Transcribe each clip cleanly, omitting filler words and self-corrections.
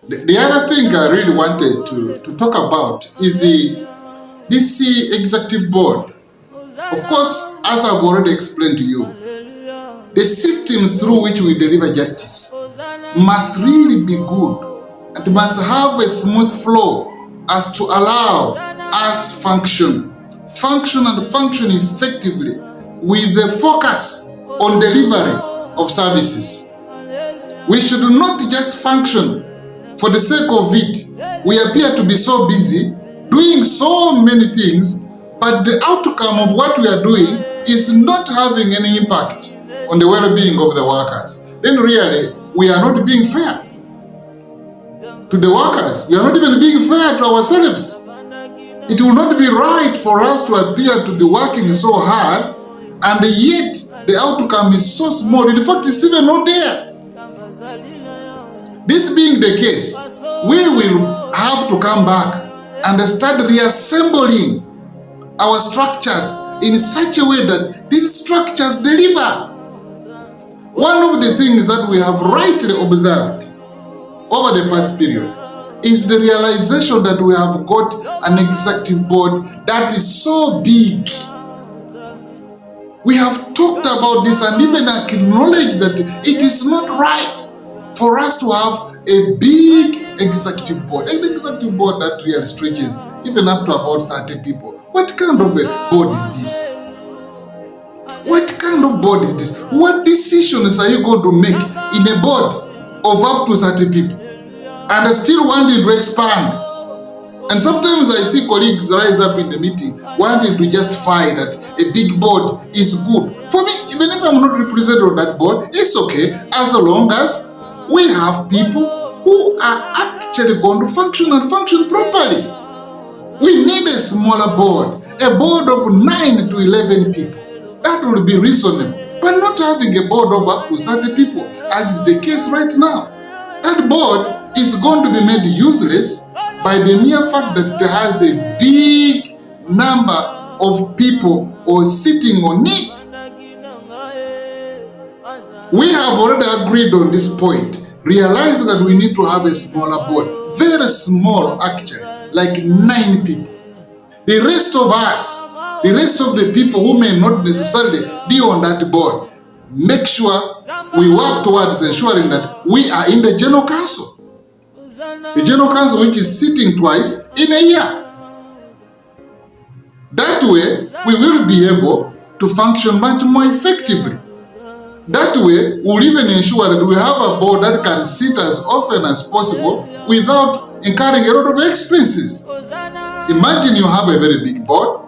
The other thing I really wanted to talk about is this executive board. Of course, as I've already explained to you, the systems through which we deliver justice must really be good and must have a smooth flow as to allow us function effectively with the focus on delivery of services. We should not just function for the sake of it. We appear to be so busy doing so many things, but the outcome of what we are doing is not having any impact on the well-being of the workers. Then really, we are not being fair to the workers. We are not even being fair to ourselves. It will not be right for us to appear to be working so hard, and yet the outcome is so small. In fact, it's even not there. This being the case, we will have to come back and start reassembling our structures in such a way that these structures deliver. One of the things that we have rightly observed over the past period is the realization that we have got an executive board that is so big. We have talked about this and even acknowledged that it is not right for us to have a big executive board, an executive board that really stretches even up to about 30 people. What kind of a board is this? What kind of board is this? What decisions are you going to make in a board of up to 30 people? And I still wanted to expand. And sometimes I see colleagues rise up in the meeting wanting to justify that a big board is good. For me, even if I'm not represented on that board, it's okay as long as we have people who are actually going to function and function properly. We need a smaller board, a board of 9 to 11 people. That will be reasonable, but not having a board of up to 30 people, as is the case right now. That board is going to be made useless by the mere fact that it has a big number of people or sitting on it. We have already agreed on this point, realizing that we need to have a smaller board, very small actually, like 9 people. The rest of us, the rest of the people who may not necessarily be on that board, make sure we work towards ensuring that we are in the General Council. The General Council which is sitting twice in a year. That way, we will be able to function much more effectively. That way, we'll even ensure that we have a board that can sit as often as possible without incurring a lot of expenses. Imagine you have a very big board.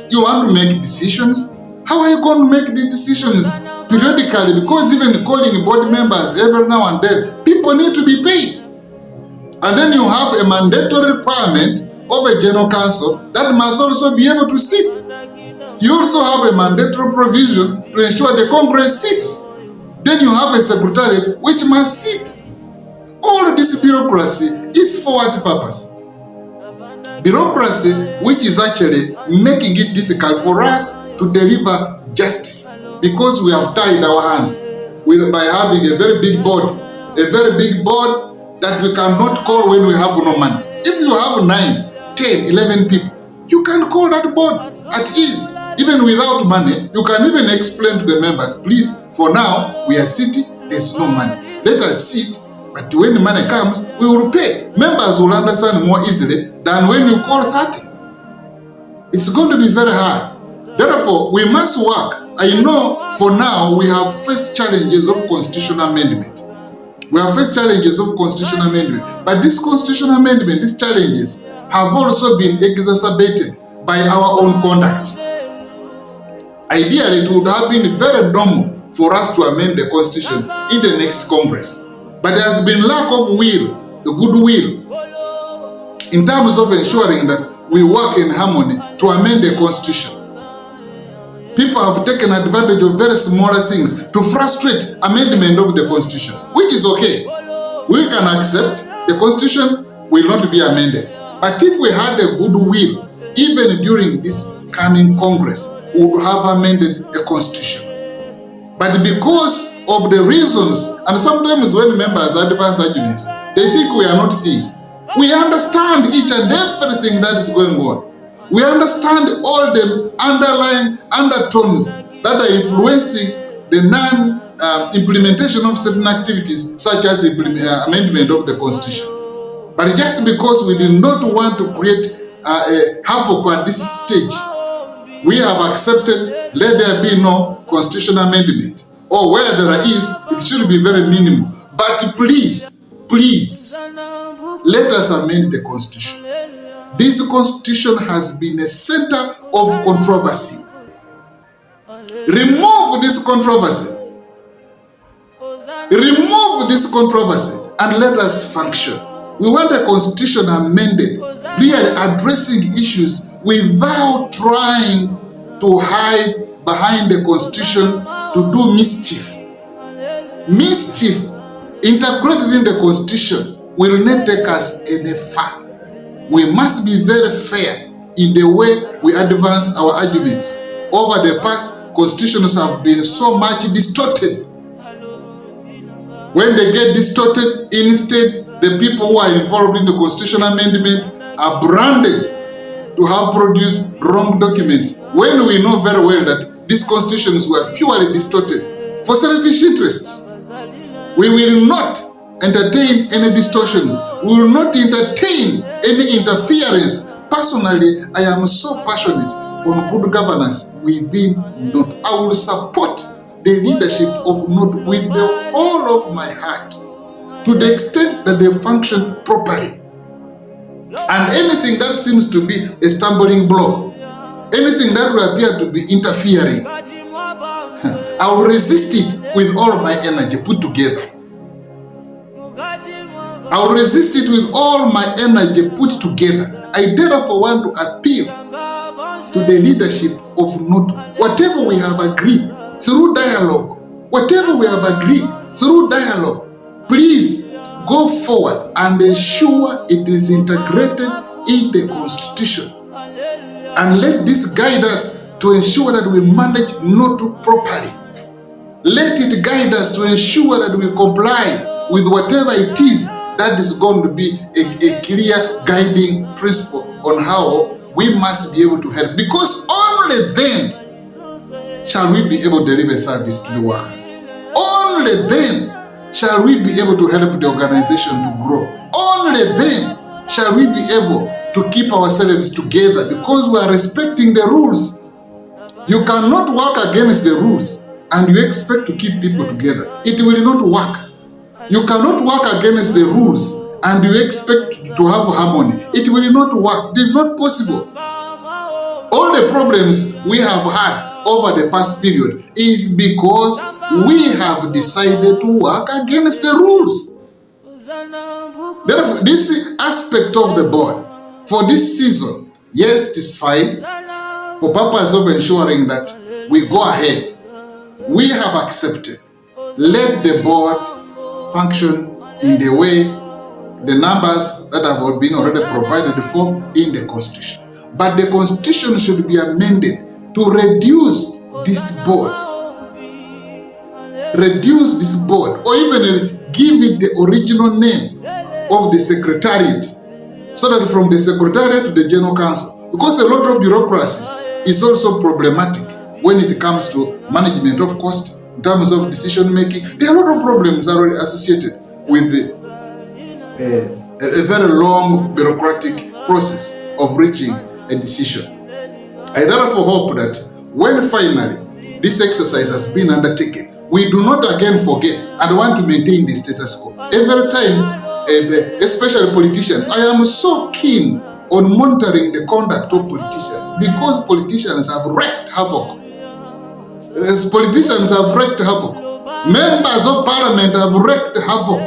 You want to make decisions. How are you going to make the decisions periodically? Because even calling board members every now and then, people need to be paid. And then you have a mandatory requirement of a General Council that must also be able to sit. You also have a mandatory provision to ensure the Congress sits. Then you have a Secretariat which must sit. All this bureaucracy is for what purpose? Bureaucracy which is actually making it difficult for us to deliver justice because we have tied our hands by having a very big board that we cannot call when we have no money. If you have 9, 10, 11 people, you can call that board at ease. Even without money, you can even explain to the members, please, for now, we are sitting, there's no money. Let us sit, but when the money comes, we will pay. Members will understand more easily than when you call 30. It's going to be very hard. Therefore, we must work. I know for now, we have faced challenges of constitutional amendment. We have faced challenges of constitutional amendment. But this constitutional amendment, these challenges, have also been exacerbated by our own conduct. Ideally, it would have been very normal for us to amend the Constitution in the next Congress. But there has been lack of will, the goodwill, in terms of ensuring that we work in harmony to amend the Constitution. People have taken advantage of very smaller things to frustrate amendment of the Constitution, which is okay. We can accept the Constitution will not be amended. But if we had a goodwill, even during this coming Congress, we would have amended the Constitution. But because of the reasons, and sometimes when members advance arguments, They think we are not seeing. We understand each and everything that is going on. We understand all the underlying undertones that are influencing the non-implementation of certain activities, such as amendment of the Constitution. But just because we did not want to create havoc at this stage, we have accepted, let there be no constitutional amendment. Or where there is, it should be very minimal. But please, let us amend the Constitution. This Constitution has been a center of controversy. Remove this controversy. Remove this controversy and let us function. We want a Constitution amended, really addressing issues without trying to hide behind the Constitution to do mischief. Mischief integrated in the Constitution will not take us any far. We must be very fair in the way we advance our arguments. Over the past, constitutions have been so much distorted. When they get distorted, instead, the people who are involved in the constitutional amendment are branded to have produced wrong documents, when we know very well that these constitutions were purely distorted for selfish interests. We will not entertain any distortions. We will not entertain any interference. Personally, I am so passionate on good governance within NOTU. I will support the leadership of NOTU with the whole of my heart, to the extent that they function properly. And anything that seems to be a stumbling block, anything that will appear to be interfering, I will resist it with all my energy put together. I will resist it with all my energy put together. I therefore want to appeal to the leadership of NOTU. Whatever we have agreed through dialogue, please go forward and ensure it is integrated in the Constitution. And let this guide us to ensure that we manage NOTU properly. Let it guide us to ensure that we comply with whatever it is that is going to be a clear guiding principle on how we must be able to help. Because only then shall we be able to deliver service to the workers. Only then shall we be able to help the organization to grow. Only then shall we be able to keep ourselves together, because we are respecting the rules. You cannot work against the rules and you expect to keep people together. It will not work. You cannot work against the rules and you expect to have harmony. It will not work. It is not possible. All the problems we have had over the past period is because we have decided to work against the rules. Therefore, this aspect of the board for this season, yes, it is fine for purpose of ensuring that we go ahead. We have accepted. Let the board function in the way the numbers that have been already provided for in the Constitution. But the Constitution should be amended to reduce this board. Reduce this board, or even give it the original name of the Secretariat, so that from the Secretariat to the General Council, because a lot of bureaucracies is also problematic when it comes to management of cost, in terms of decision making. There are a lot of problems already associated with a very long bureaucratic process of reaching a decision. I therefore hope that when finally this exercise has been undertaken, we do not again forget and want to maintain the status quo. Every time, especially politicians, I am so keen on monitoring the conduct of politicians, because politicians have wreaked havoc. As politicians have wreaked havoc. Members of parliament have wreaked havoc.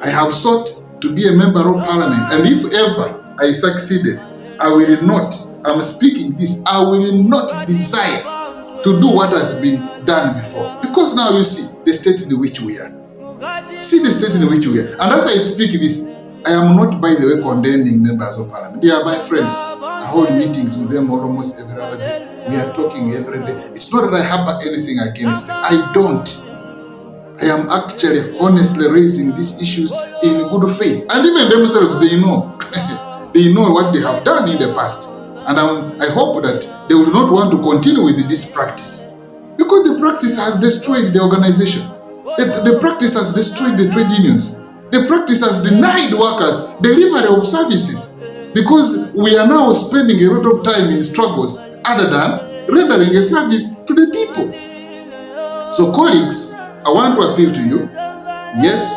I have sought to be a member of parliament, and if ever I succeeded, I will not, I'm speaking this, I will not desire to do what has been done before. Because now you see the state in which we are. See the state in which we are. And as I speak this, I am not, by the way, condemning members of parliament. They are my friends. I hold meetings with them almost every other day. We are talking every day. It's not that I harbor anything against them. I don't. I am actually honestly raising these issues in good faith. And even themselves, they know. They know what they have done in the past. And I hope that they will not want to continue with this practice. Because the practice has destroyed the organization. The practice has destroyed the trade unions. The practice has denied workers delivery of services. Because we are now spending a lot of time in struggles other than rendering a service to the people. So colleagues, I want to appeal to you. Yes,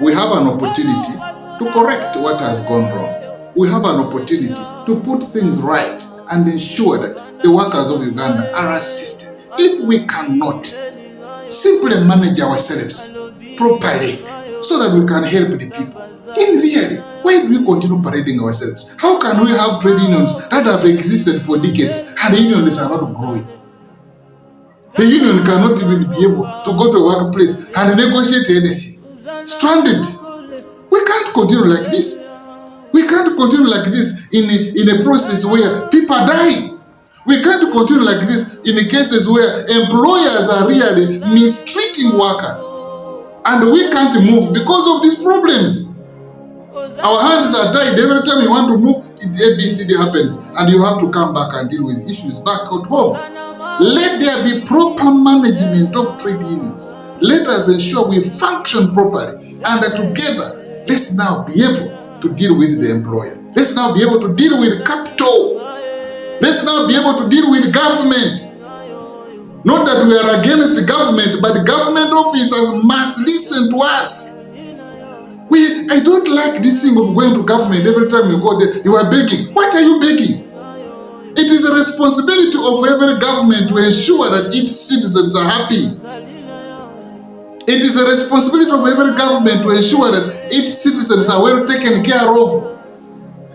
we have an opportunity to correct what has gone wrong. We have an opportunity to put things right and ensure that the workers of Uganda are assisted. If we cannot simply manage ourselves properly so that we can help the people, then really, why do we continue parading ourselves? How can we have trade unions that have existed for decades and the unions are not growing? The union cannot even be able to go to a workplace and negotiate anything. Stranded. We can't continue like this. We can't continue like this in a process where people are dying. We can't continue like this in cases where employers are really mistreating workers. And we can't move because of these problems. Our hands are tied. Every time you want to move, ABCD happens. And you have to come back and deal with issues back at home. Let there be proper management of trade unions. Let us ensure we function properly. And together, let's now be able to deal with the employer. Let's now be able to deal with capital. Let's now be able to deal with government. Not that we are against the government, but the government officers must listen to us. I don't like this thing of going to government every time you go there. You are begging. What are you begging? It is a responsibility of every government to ensure that its citizens are happy. It is a responsibility of every government to ensure that its citizens are well taken care of.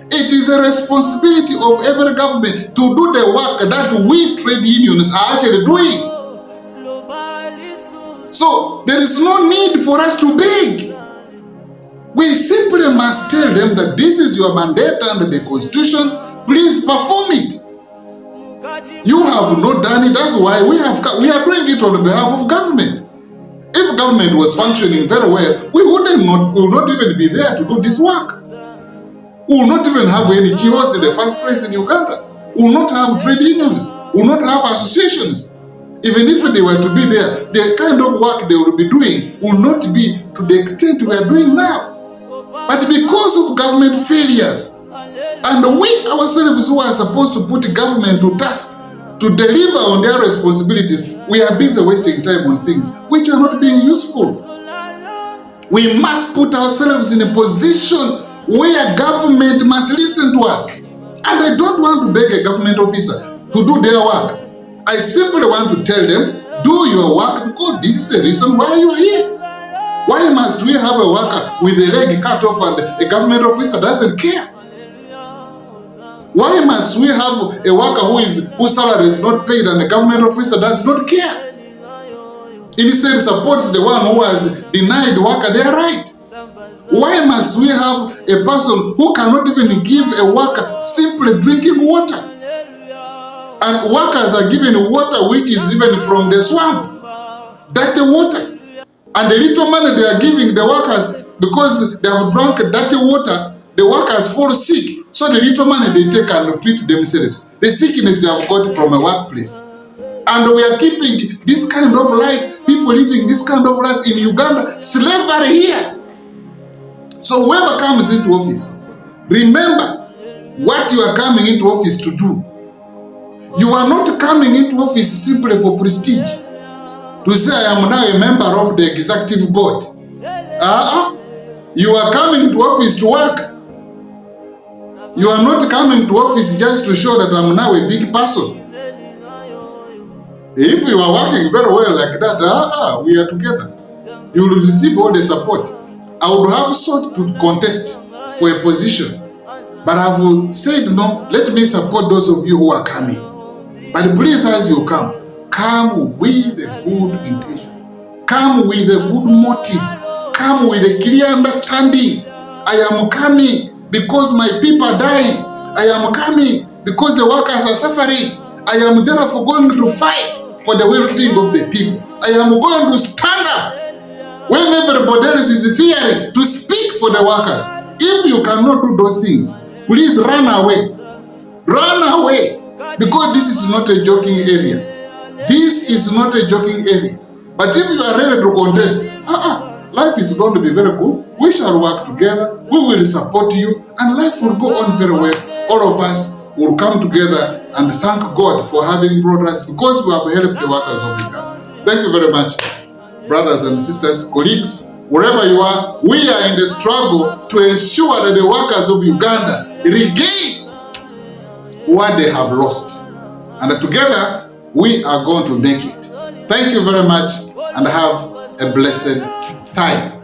It is a responsibility of every government to do the work that we trade unions are actually doing. So there is no need for us to beg. We simply must tell them that this is your mandate under the Constitution. Please perform it. You have not done it. That's why we are doing it on behalf of government. If government was functioning very well, we would not even be there to do this work. We will not even have any kiosks in the first place in Uganda. We will not have trade unions. We will not have associations. Even if they were to be there, the kind of work they will be doing will not be to the extent we are doing now. But because of government failures, and we ourselves who are supposed to put government to task to deliver on their responsibilities, we are busy wasting time on things which are not being useful. We must put ourselves in a position where government must listen to us. And I don't want to beg a government officer to do their work. I simply want to tell them, do your work because this is the reason why you are here. Why must we have a worker with a leg cut off and a government officer doesn't care? Why must we have a worker whose salary is not paid and the government officer does not care? Instead supports the one who has denied worker their right. Why must we have a person who cannot even give a worker simply drinking water? And workers are given water which is even from the swamp, dirty water. And the little money they are giving the workers, because they have drunk dirty water, the workers fall sick. So the little money they take and treat themselves. The sickness they have got from a workplace. And we are keeping this kind of life, people living this kind of life in Uganda, slavery here. So whoever comes into office, remember what you are coming into office to do. You are not coming into office simply for prestige. To say I am now a member of the executive board. You are coming to office to work. You are not coming to office just to show that I'm now a big person. If you are working very well like that, we are together. You will receive all the support. I would have sought to contest for a position, but I have said no, let me support those of you who are coming. But please, as you come with a good intention. Come with a good motive. Come with a clear understanding. I am coming because my people are dying. I am coming because the workers are suffering. I am therefore going to fight for the well-being of the people. I am going to stand up when everybody else is fearing to speak for the workers. If you cannot do those things, please run away. Run away, because this is not a joking area. This is not a joking area. But if you are ready to contest, life is going to be very good. We shall work together. We will support you, and life will go on very well. All of us will come together and thank God for having brought us, because we have helped the workers of Uganda. Thank you very much, brothers and sisters, colleagues, wherever you are. We are in the struggle to ensure that the workers of Uganda regain what they have lost. And together, we are going to make it. Thank you very much, and have a blessed time.